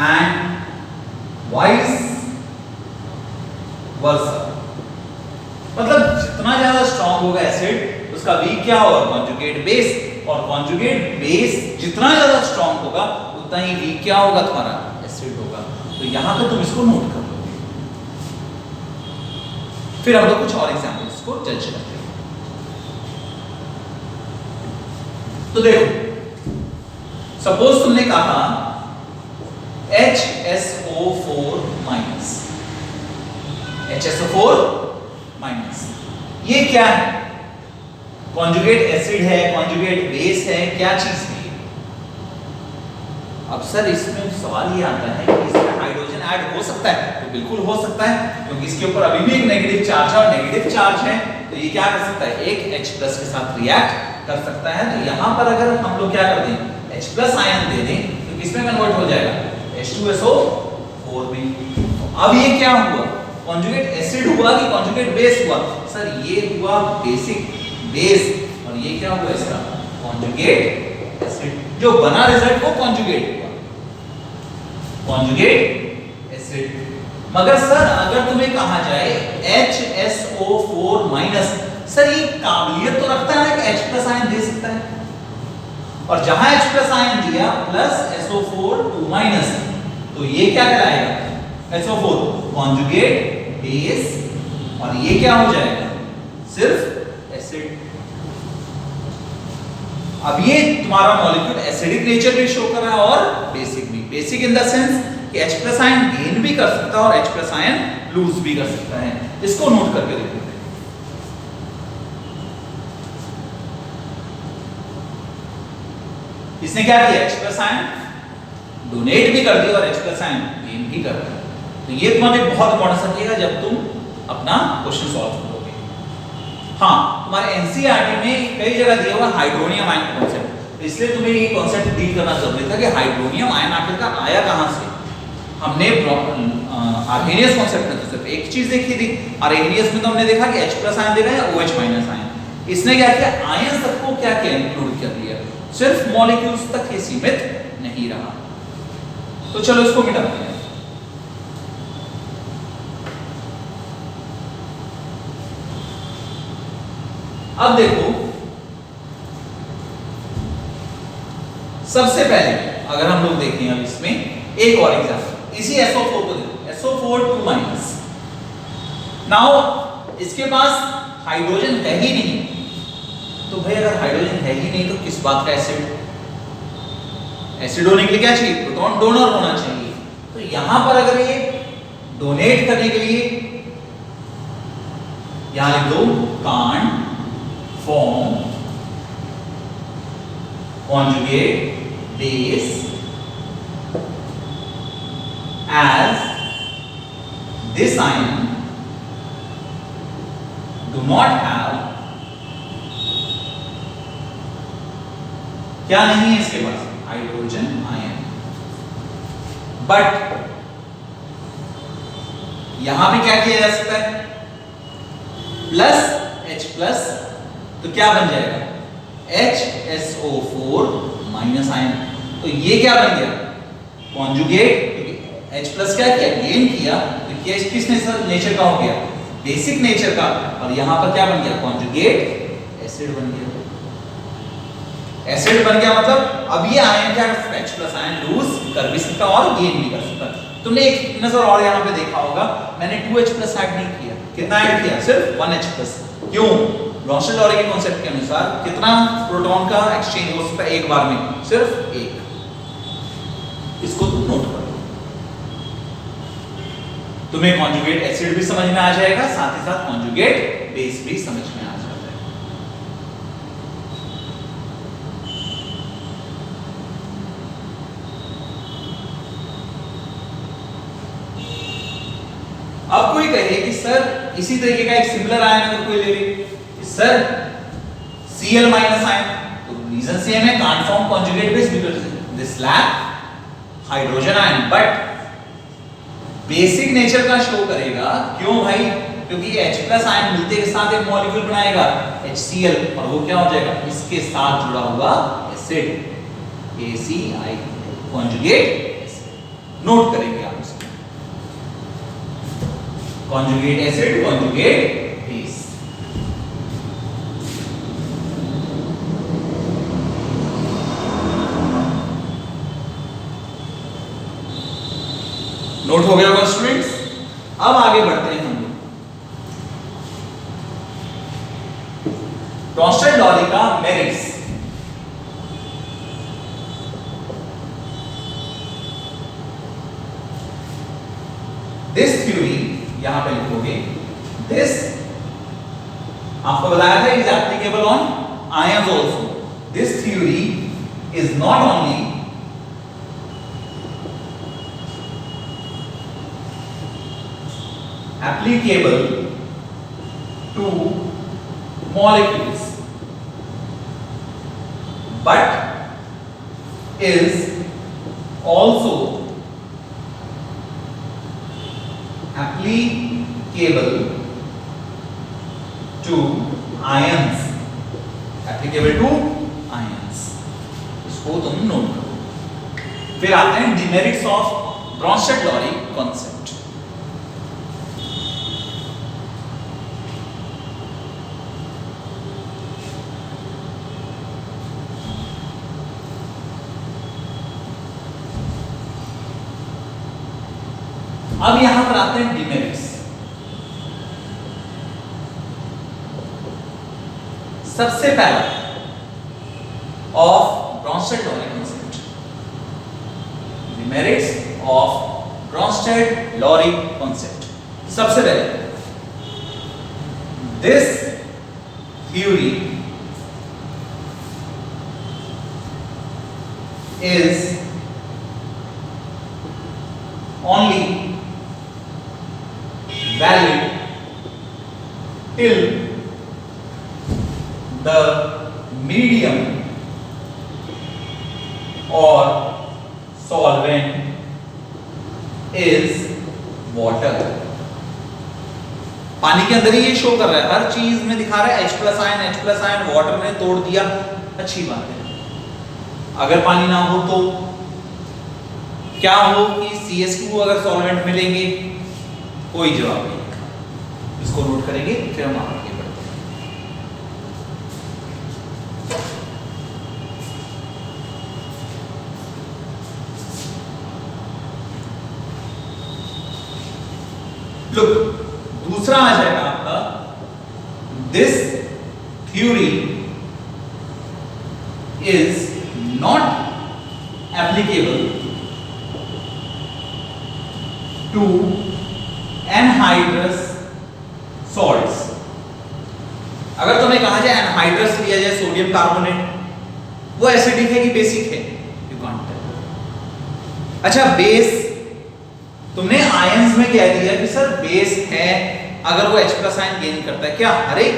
and vice versa। मतलब जितना ज्यादा स्ट्रॉन्ग होगा एसिड उसका वीक क्या होगा कॉन्जुगेट बेस, और कॉन्जुगेट बेस जितना ज्यादा स्ट्रॉन्ग होगा उतना ही वीक क्या होगा तुम्हारा एसिड होगा। तो यहां पे तुम इसको नोट कर लो। फिर हम लोग कुछ और एग्जांपल्स को जज करते हैं। तो देखो, सपोज तुमने कहा HSO4 माइनस, HSO4 माइनस, ये क्या है? कॉन्जुगेट एसिड है, कॉन्जुगेट बेस है, क्या चीज है? अब सर इसमें सवाल ये आता है कि इसमें हाइड्रोजन ऐड हो सकता है? तो बिल्कुल हो सकता है, क्योंकि इसके ऊपर अभी भी एक नेगेटिव चार्ज है, और नेगेटिव चार्ज है तो ये क्या कर सकता है, एक H+ के साथ रिएक्ट कर सकता है। तो यहाँ पर अगर हम लोग क्या कर दें, H+ आयन दे दें तो किसमें कन्वर्ट हो जाएगा, H2SO4 में। तो अब ये क्या हुआ, कॉन्जुगेट एसिड हुआ कि कॉन्जुगेट बेस हुआ? सर ये हुआ बेसिक बेस, और ये क्या हुआ इसका कॉन्जुगेट एसिड। जो बना रिजल्ट वो कॉन्जुगेट हुआ, कॉन्जुगेट एसिड। मगर सर अगर तुम्हें कहा जाए HSO4 माइनस, सर ये काबिलियत तो रखता है कि H+ आयन दे सकता है, और जहां H+ आयन दिया प्लस SO4 2 माइनस, तो ये क्या कहलाएगा, SO4 कॉन्जुगेट बेस, और ये क्या हो जाएगा सिर्फ एसिड। अब ये तुम्हारा मॉलिक्यूल एसिडिक नेचर भी शो कर रहा है और बेसिक भी। बेसिक इन द सेंस कि H+ आयन गेन भी कर सकता है और H+ आयन लूज भी कर सकता है। इसको नोट करके देखो। इसने क्या किया, H+ आयन डोनेट भी कर दिया और H+ आयन गेन भी कर दिया। तो ये तुम्हारे बहुत इंपॉर्टेंट रखिएगा जब तुम अपना क्वेश्चन सॉल्व करोगे। हाँ, तुम्हारे एनसीईआरटी में कई जगह दिया हुआ हाइड्रोनियम आयन कॉन्सेप्ट, तो इसलिए तुम्हें ये कॉन्सेप्ट डील करना जरूरी था कि हाइड्रोनियम आयन आखिरकार आया कहां से। हमने आर्हेनियस कॉन्सेप्ट में तो सिर्फ एक चीज देखी थी, आर्हेनियस में तो हमने देखा कि H+ आयन देगा या OH- आयन। इसने क्या किया, आयन सबको क्या किया, इंक्लूड कर लिया, सिर्फ मॉलिक्यूल्स तक ही सीमित नहीं रहा। तो चलो इसको मिटाते हैं। अब देखो, सबसे पहले अगर हम लोग देखें अब इसमें एक और एग्जांपल, इसी SO4 को देखो, SO4 2 माइनस। नाउ इसके पास हाइड्रोजन है ही नहीं, तो भाई अगर हाइड्रोजन है ही नहीं तो किस बात का एसिड? एसिड होने के लिए क्या चाहिए, प्रोटॉन डोनर होना चाहिए। तो यहां पर अगर ये डोनेट करने के लिए यहां लिख दो, can't form conjugate base as this ion do not have, क्या नहीं है इसके पास, हाइड्रोजन आयन। बट यहां पे क्या किया जा सकता है, प्लस H+, तो क्या बन जाएगा, HSO4 माइनस आयन। तो ये क्या बन गया, कॉन्जुगेट, H+ क्या किया, गेन किया, तो किस नेचर का हो गया, बेसिक नेचर का, और यहां पर क्या बन गया, कॉन्जुगेट एसिड बन गया। एसिड बन गया मतलब अब ये आयन क्या कर सकता है, H+ आयन लूज कर भी सकता और गेन भी कर सकता। तुमने एक नजर और यहां पे देखा होगा, मैंने 2H+ ऐड नहीं किया, कितना ऐड किया, सिर्फ 1H+। क्यों, ब्रॉन्स्टेड लॉ के कॉन्सेप्ट के अनुसार कितना प्रोटॉन का एक्सचेंज हो सकता है एक बार में, सिर्फ एक। इसको तुम नोट करो, तुम्हें कॉन्जुगेट एसिड भी समझ में आ जाएगा, साथ ही साथ कॉन्जुगेट बेस भी समझ में आ जाएगा। अब कोई कहे कि सर इसी तरीके का एक सिमिलर आयन अगर कोई ले ले, सर Cl माइनस आयन, तो रीजन सेम है, can't form conjugate base because this lack hydrogen ion, but basic nature का शो करेगा। क्यों भाई? क्योंकि H+ आयन मिलते के साथ एक मॉलिक्यूल बनाएगा HCl, और वो क्या हो जाएगा, इसके साथ जुड़ा हुआ acid ACI conjugate acid. Note करेंगे आप इसको, conjugate acid conjugate base. Note हो गया होगा स्टूडेंट्स। अब आगे बढ़ते हैं हम लोग ब्रोंस्टेड-लॉरी का मेरिट्स। दिस थ्योरी यहां पे लिखोगे, दिस आपको बताया था is applicable on ions also. This theory is not only applicable to molecules but is also applicable to ions, applicable to ions। इसको तुम नोट करो। फिर आते हैं डिमेरिट्स ऑफ ब्रोंस्टेड-लॉरी कॉन्सेप्ट। अब यहां पर आते हैं डिमेरिट्स। सबसे पहला of Bronsted-lorry concept, demerits of Bronsted-lorry concept. सबसे पहले, this theory is only valid till the medium or solvent is water। पानी के अंदर ही ये शो कर रहा है, हर चीज में दिखा रहा है H+ आयन वाटर ने तोड़ दिया, अच्छी बात है। अगर पानी ना हो तो क्या हो कि CH2 अगर सॉल्वेंट मिलेंगे, कोई जवाब नहीं। इसको नोट करेंगे, फिर हम आगे बढ़ते हैं। लुक, दूसरा आ जाएगा आपका, this theory is not applicable to anhydrous salts। अगर तुम्हें कहा जाए एनहाइड्रस लिया जाए सोडियम कार्बोनेट, वो एसिडिक है कि बेसिक है, यू कांट टेल। अच्छा, बेस तुमने आयंस में कह दिया कि सर बेस है अगर वो H+ आयन गेन करता है। क्या हर एक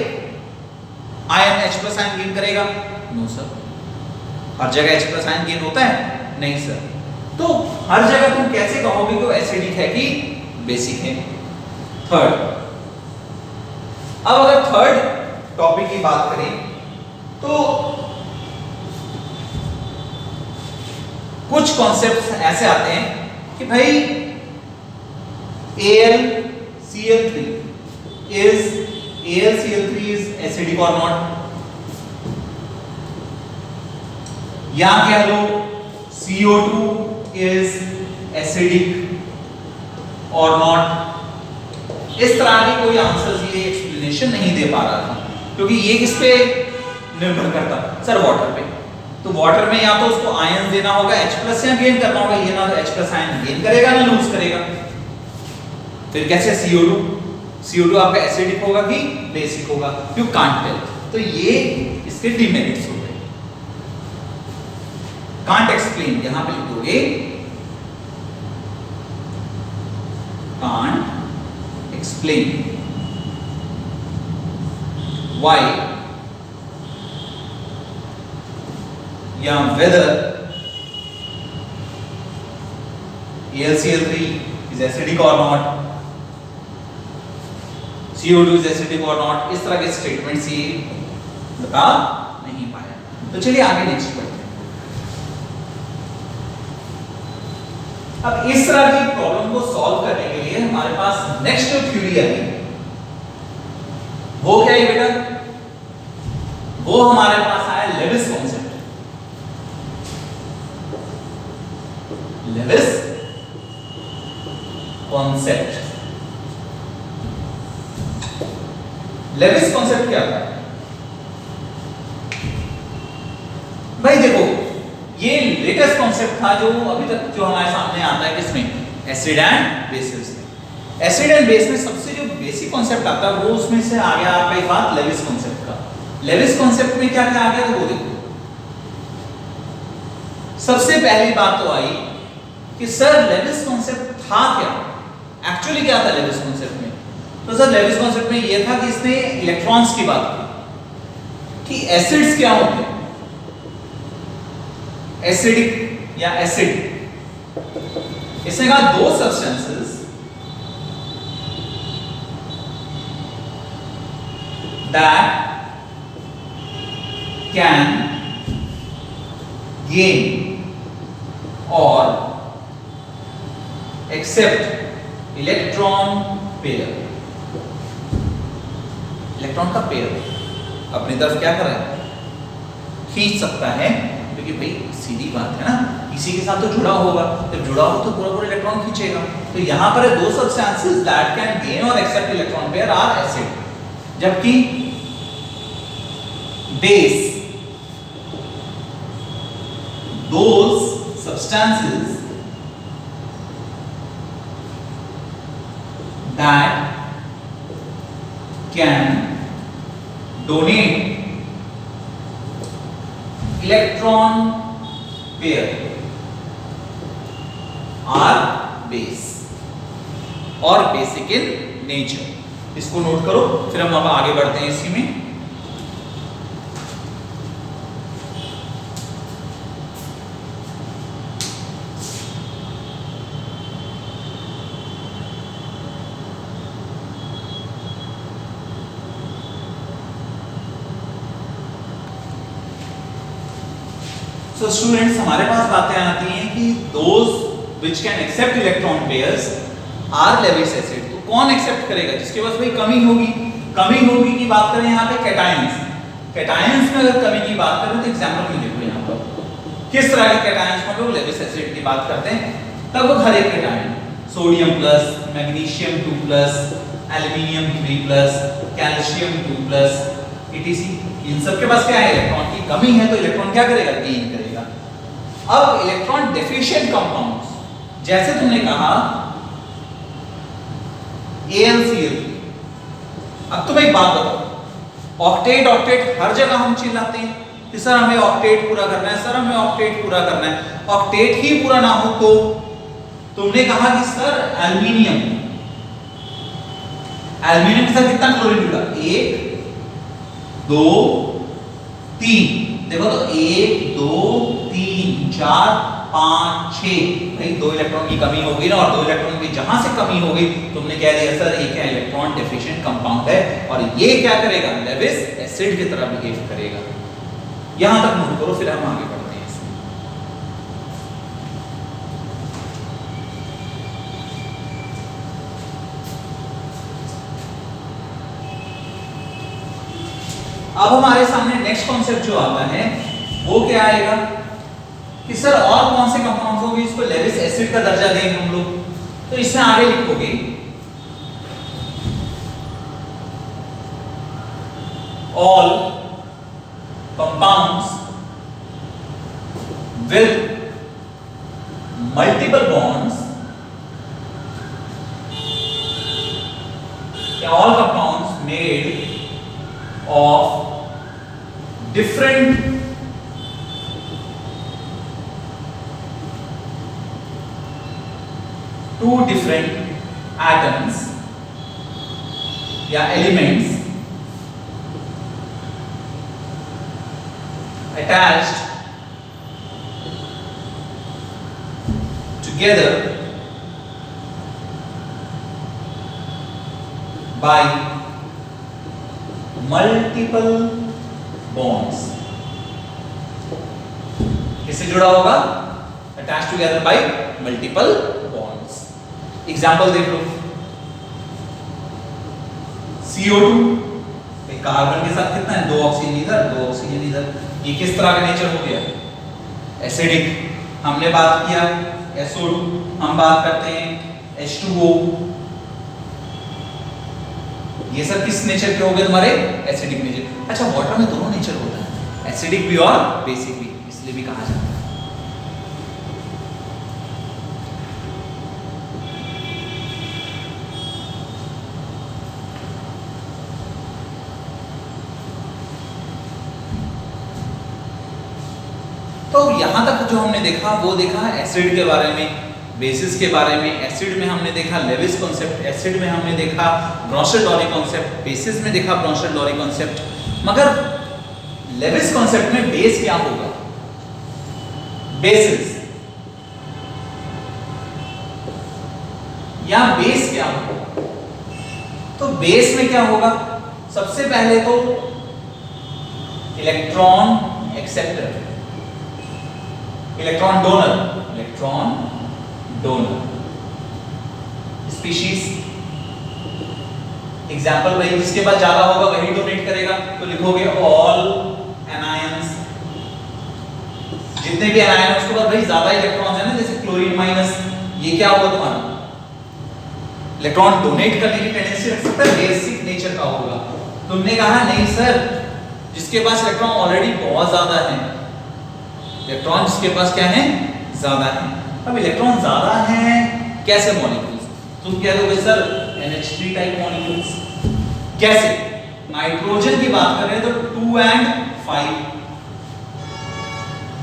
आयन H+ आयन गेन करेगा? No sir. हर जगह H+ आयन गेन होता है? नहीं सर। तो हर जगह तुम कैसे कहोगे कि वो एसिडिक है कि बेसिक है? थर्ड, अब अगर थर्ड टॉपिक की बात करें तो कुछ कॉन्सेप्ट्स ऐसे आते हैं कि भाई AlCl3 is acidic or not, या कह लो CO2 is acidic or not। इस तरह की कोई आंसर ये एक्सप्लेनेशन नहीं दे पा रहा था, क्योंकि ये किस पे निर्भर करता? सर वाटर पे। तो वाटर में या तो उसको आयन देना होगा H+ या गेन करना होगा, ये ना तो H+ आयन गेन करेगा ना लूज करेगा। फिर कैसे CO2 आपका एसिडिक होगा कि बेसिक होगा? You can't tell. तो ये इसके डिमेरिट्स हो गए, कांट एक्सप्लेन। यहां पे लिख दोगे कांट explain why या whether AlCl3 is acidic or not, CO2 is acidic or not, इस तरह के स्टेटमेंट से बता नहीं पाया। तो चलिए आगे नेक्स्ट पढ़ते हैं। अब इस तरह की प्रॉब्लम को सॉल्व करने के लिए हमारे पास नेक्स्ट जो थ्योरी आई वो क्या है बेटा? वो हमारे पास आया Lewis concept. Lewis concept, Lewis concept क्या था भाई? देखो ये लेटेस्ट कॉन्सेप्ट था जो अभी तक जो हमारे सामने आता है किसमें? एसिड एंड बेसिस में। एसिड एंड बेस में सबसे जो बेसिक कॉन्सेप्ट आता है वो उसमें से आ गया आपका एक बात लेविस कॉन्सेप्ट का। लेविस कॉन्सेप्ट में क्या क्या आ गया तो वो देखो। सबसे पहली बात तो आई कि सर लेविस कॉन्सेप्ट था क्या, एक्चुअली क्या था लेविस कॉन्सेप्ट में? तो सर लेविस कॉन्सेप्ट में ये था कि इसने इलेक्ट्रॉन्स की बात की कि एसिड्स क्या होते हैं, एसिडिक या एसिड। इसने कहा दो सब्सटेंसेस दैट कैन गेन और एक्सेप्ट इलेक्ट्रॉन पेयर। इलेक्ट्रॉन का पेयर अपनी तरफ क्या कर रहा है? खींच सकता है, क्योंकि भाई सीधी बात है ना, इसी के साथ तो जुड़ा होगा, जब जुड़ा हो तो पूरा पूरा इलेक्ट्रॉन खींचेगा। तो यहां पर दो सब्सटेंसेस दैट कैन गेन और accept electron pair are acid, जबकि base those substances that can donate electron pair are base और बेसिक इन नेचर। इसको नोट करो, फिर हम अब आगे बढ़ते हैं इसी में। So students, हमारे पास बातें आती हैं कि those which can accept electron pairs are Lewis acid। तो कौन एक्सेप्ट करेगा? जिसके पास भाई कमी होगी। कमी होगी की बात करें यहाँ पे कैटायंस। कैटायंस में अगर कमी की बात करें तो एग्जांपल में देखो यहाँ पर किस तरह के कैटायंस में लोग लेविस एसिड की बात करते हैं। लगभग हर एक cation, sodium plus, magnesium 2+, aluminium 3+, calcium 2+, etc। इन सब के पास क्या है? इलेक्ट्रॉन की कमी है, तो इलेक्ट्रॉन क्या करेगा? गेन करेगा। अब इलेक्ट्रॉन डेफिशिएंट कंपाउंड्स, जैसे तुमने कहा AlCl। अब तुम एक बात बताओ, ऑक्टेट ऑक्टेट हर जगह हम चिल्लाते हैं कि सर हमें ऑक्टेट पूरा करना है, सर हमें ऑक्टेट पूरा करना है। ऑक्टेट ही पूरा ना हो तो तुमने कहा कि सर एल्युमिनियम, एल्युमिनियम के साथ कितना क्लोरीन जुड़ा? 1 2 3। देखो तो 1 2 3 4 5 6, भाई 2 इलेक्ट्रॉन की कमी हो गई ना, और 2 इलेक्ट्रॉन की जहां से कमी हो गई तुमने कह दिया सर ये क्या इलेक्ट्रॉन डेफिशिएंट कंपाउंड है, और ये क्या करेगा? लेविस एसिड की तरह बिहेव करेगा। यहां तक नोट करो, फिर हम आगे बढ़ते हैं इसमें। अब हमारे सामने नेक्स्ट कॉन्सेप्ट जो आता है वो क्या आएगा कि सर और कौन से कंपाउंड्स होंगे इसको लेविस एसिड का दर्जा देंगे हम लोग। तो इसमें आगे लिखोगे all compounds with multiple bonds, all compounds made of different two different atoms या elements attached together by multiple bonds. किससे जुड़ा होगा? Attached together by multiple bonds. Example देख लो, CO2 कार्बन के साथ कितना है? 2 ऑक्सीजन इधर 2 ऑक्सीजन इधर। ये किस तरह का नेचर हो गया? एसिडिक। हमने बात किया SO2, हम बात करते हैं H2O। ये सब किस नेचर के हो गए तुम्हारे? Acidic nature. अच्छा, वाटर में दोनों नेचर होता है, एसिडिक भी और बेसिक भी, इसलिए भी कहा जाता है। तो यहां तक जो हमने देखा वो देखा एसिड के बारे में, बेसिस के बारे में। एसिड में हमने देखा लेविस कॉन्सेप्ट, एसिड में हमने देखा ब्रोंशेट-डॉरी कॉन्सेप्ट, बेसिस में देखा ब्रोंशेट-डॉरी कॉन्सेप्ट। मगर लेविस कॉन्सेप्ट में बेस क्या होगा? बेसिस या बेस क्या होगा? तो बेस में क्या होगा? सबसे पहले तो electron acceptor, electron donor, electron donor species. Example भाई जिसके पास ज्यादा होगा वही डोनेट करेगा, तो लिखोगे ऑल एनायंस। जितने भी एनायन उसके पास भाई ज्यादा इलेक्ट्रॉन्स है ना, जैसे क्लोरीन माइनस, ये क्या होगा तुम्हारा? इलेक्ट्रॉन डोनेट करने की टेंडेंसी रख सकता है, बेसिक नेचर का होगा। तुमने कहा नहीं सर, जिसके पास इलेक्ट्रॉन ऑलरेडी बहुत ज्यादा है, इलेक्ट्रॉन जिसके पास क्या है? ज्यादा है। अब इलेक्ट्रॉन ज्यादा है कैसे? मॉलिक्यूल्स। तुम कह दोगे सर NH3 टाइप मॉलिक्यूल्स। कैसे? नाइट्रोजन की बात कर रहे हैं तो 2 and 5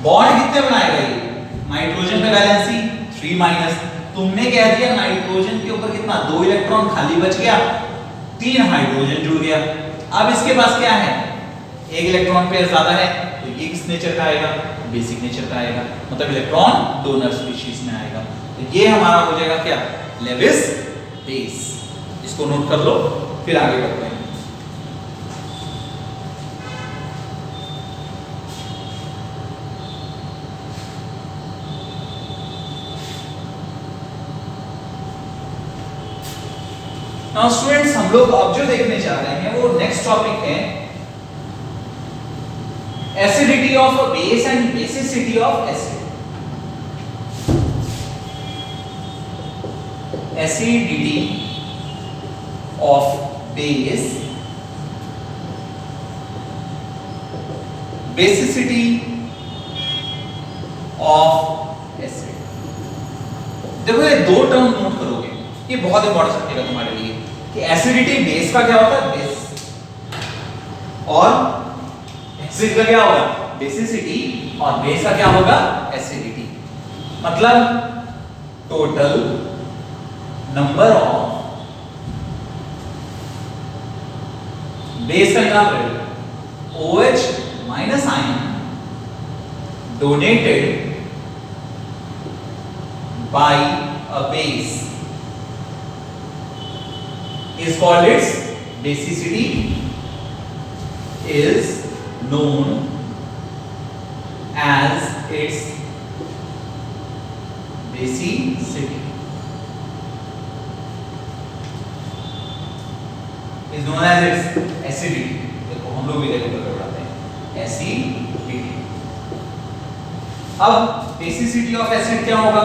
बॉन्ड कितने बनाएगा ये? नाइट्रोजन पे वैलेंसी 3 माइनस। तुमने कह दिया नाइट्रोजन के ऊपर कितना? 2 इलेक्ट्रॉन खाली बच गया, 3 हाइड्रोजन जुड़ गया। अब इसके पास क्या है? 1 इलेक्ट्रॉन पेयर ज्यादा है, तो ये किस नेचर का आएगा? बेसिक नेचर का आएगा, मतलब इलेक्ट्रॉन डोनर स्पीशीज में आएगा। तो ये हमारा हो जाएगा क्या? Lewis base. इसको नोट कर लो, फिर आगे बढ़ते हैं। नाउ स्टूडेंट्स, हम लोग अब जो देखने जा रहे हैं वो नेक्स्ट टॉपिक है acidity of a base and basicity of acid. Acidity of base, basicity of acid. देखो ये दो टर्म नोट करोगे, ये बहुत इंपॉर्टेंट रखेगा तुम्हारे लिए कि एसिडिटी बेस का क्या होता है? बेस। और एसिड का क्या होगा? बेसिसिटी। और बेस का क्या होगा? एसिडिटी। मतलब टोटल नंबर ऑफ बेस का निकाल रहे हो, OH minus ion donated bye a base is called its basicity, is known as its basicity, is known as its acidity. देखो हम लोग भी रेगुलर पढ़ाते हैं acidity। अब basicity of acid क्या होगा?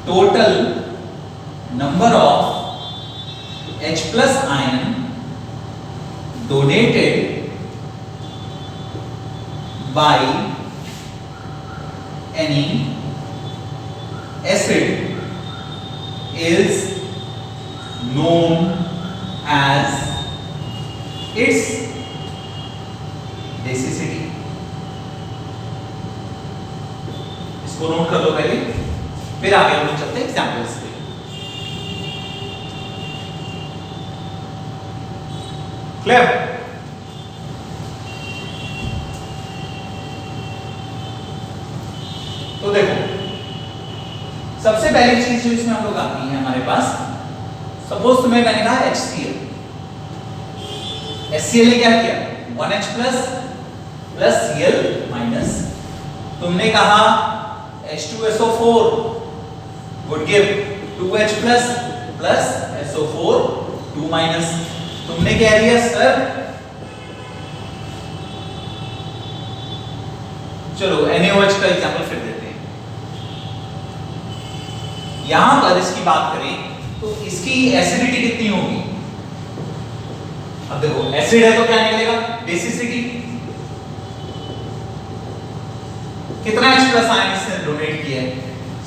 Total number of H plus ion donated by any acid is known as its basicity। इसको नोट कर लो पहले, फिर आगे हम लोग चलते हैं एग्जांपल्स पे। क्लियर? तो देखो सबसे पहली चीज जो इसमें हम लोग आती है हमारे पास, सपोज तुम्हें मैंने कहा HCl, HCl ने क्या किया 1H प्लस Cl माइनस, तुमने कहा H2SO4 would give 2H plus SO4 2 minus, तुमने क्या दिया सर, चलो NaOH का एग्जांपल फिर देते हैं। यहां पर इसकी बात करें तो इसकी एसिडिटी कितनी होगी, अब देखो एसिड है तो क्या निकलेगा बेसिसिटी, कितना H प्लस आयन इसने डोनेट किया है,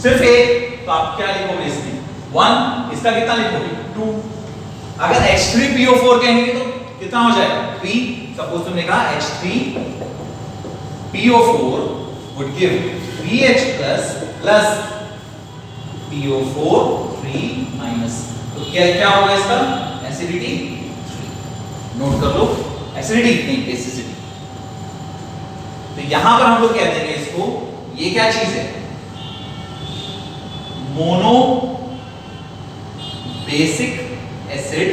सिर्फ एक, तो आप क्या लिखोगे इसमें 1, इसका कितना लिखोगे 2, अगर H3PO4 कहेंगे तो कितना हो जाएगा 3, सपोज तुमने कहा H3PO4 would give 3H plus PO4 3 minus, तो क्या होगा इसका एसिडिटी 3, नोट कर लो एसिडिटी नहीं बेसिसिटी। तो यहां पर हम लोग कह देंगे इसको, ये क्या चीज है मोनो बेसिक एसिड,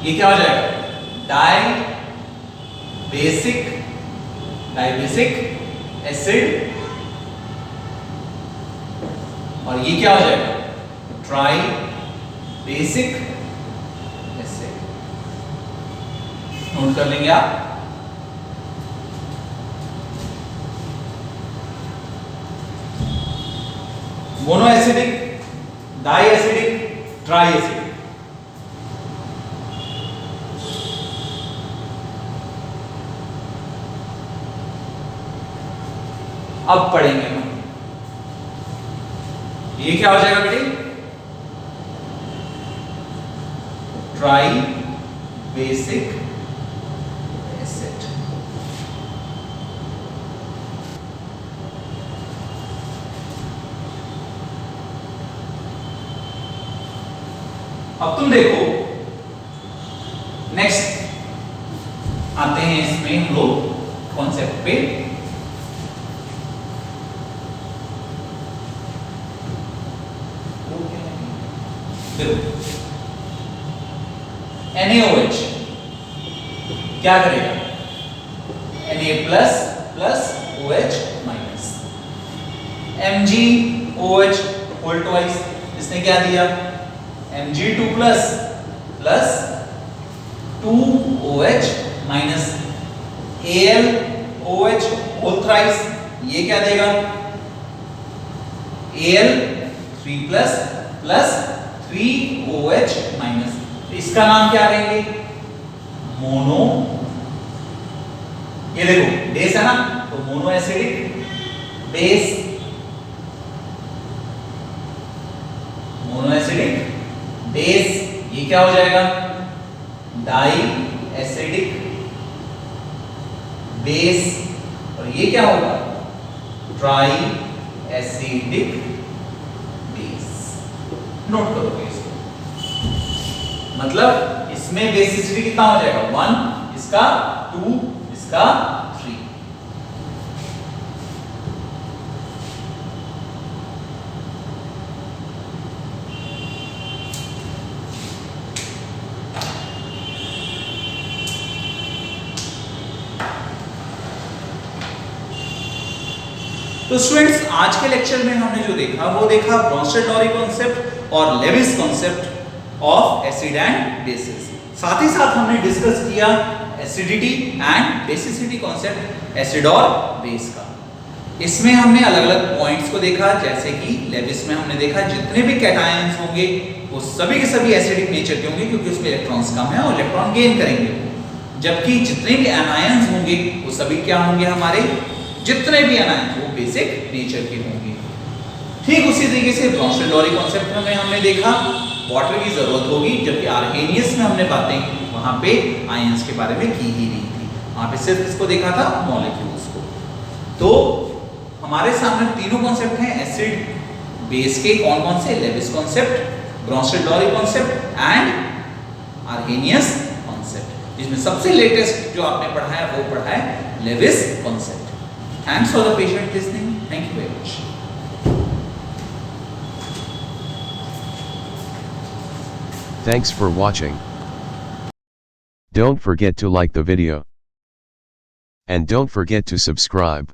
ये क्या हो जाएगा डाइबेसिक एसिड, और ये क्या हो जाएगा ट्राई बेसिक एसिड, नोट कर लेंगे आप। Mono acidic, di acidic, tri acidic, अब पढ़ेंगे हम, ये क्या हो जाएगा बेटे ट्राई बेसिक एसिड। अब तुम देखो नेक्स्ट आते हैं इसमें हम लोग कॉन्सेप्ट पे, NaOH क्या करेगा Na plus OH minus, MgOH whole twice, इसने क्या दिया Mg2 plus 2OH minus, AlOH whole thrice, ये क्या देगा Al3 प्लस 3OH माइनस, इसका नाम क्या लेंगे मोनो, ये देखो बेस है ना, तो mono acidic base, mono acidic base, ये क्या हो जाएगा डाई एसिडिक बेस, और ये क्या होगा ट्राई एसिडिक बेस, नोट करोगे इसको, मतलब इसमें बेसिसिटी कितना हो जाएगा 1, इसका 2, इसका 3। तो स्टूडेंट्स आज के लेक्चर में हमने जो देखा वो देखा ब्रॉन्स्टेड-लॉरी कॉन्सेप्ट और Lewis concept of acid and bases, साथ ही साथ हमने डिस्कस किया acidity and basicity concept acid और बेस का। इसमें हमने अलग अलग पॉइंट्स को देखा, जैसे कि लेविस में हमने देखा जितने भी कैटायंस होंगे वो सभी के सभी एसिडिक नेचर के होंगे क्योंकि उसमें इलेक्ट्रॉन्स कम है और इलेक्ट्रॉन गेन करेंगे, जबकि जितने भी एनायंस होंगे वो सभी क्या होंगे हमारे, जितने भी एनायंस वो बेसिक नेचर के होंगे। ठीक उसी तरीके से ब्रॉन्स्टेड-लॉरी कॉन्सेप्ट में हमने देखा वाटर की जरूरत होगी, जबकि आर्हेनियस में हमने बातें वहां पे आयंस के बारे में की ही नहीं थी, वहां पे सिर्फ इसको देखा था मॉलिक्यूल्स को। तो हमारे सामने तीनों कॉन्सेप्ट हैं एसिड बेस के, कौन कौन से, Lewis concept, Bronsted Lowry concept and Arrhenius, जिसमें सबसे लेटेस्ट जो आपने पढ़ा है वो पढ़ा है Lewis concept. Thanks for the patient listening, thank you very much. Thanks for watching. Don't forget to like the video. And don't forget to subscribe.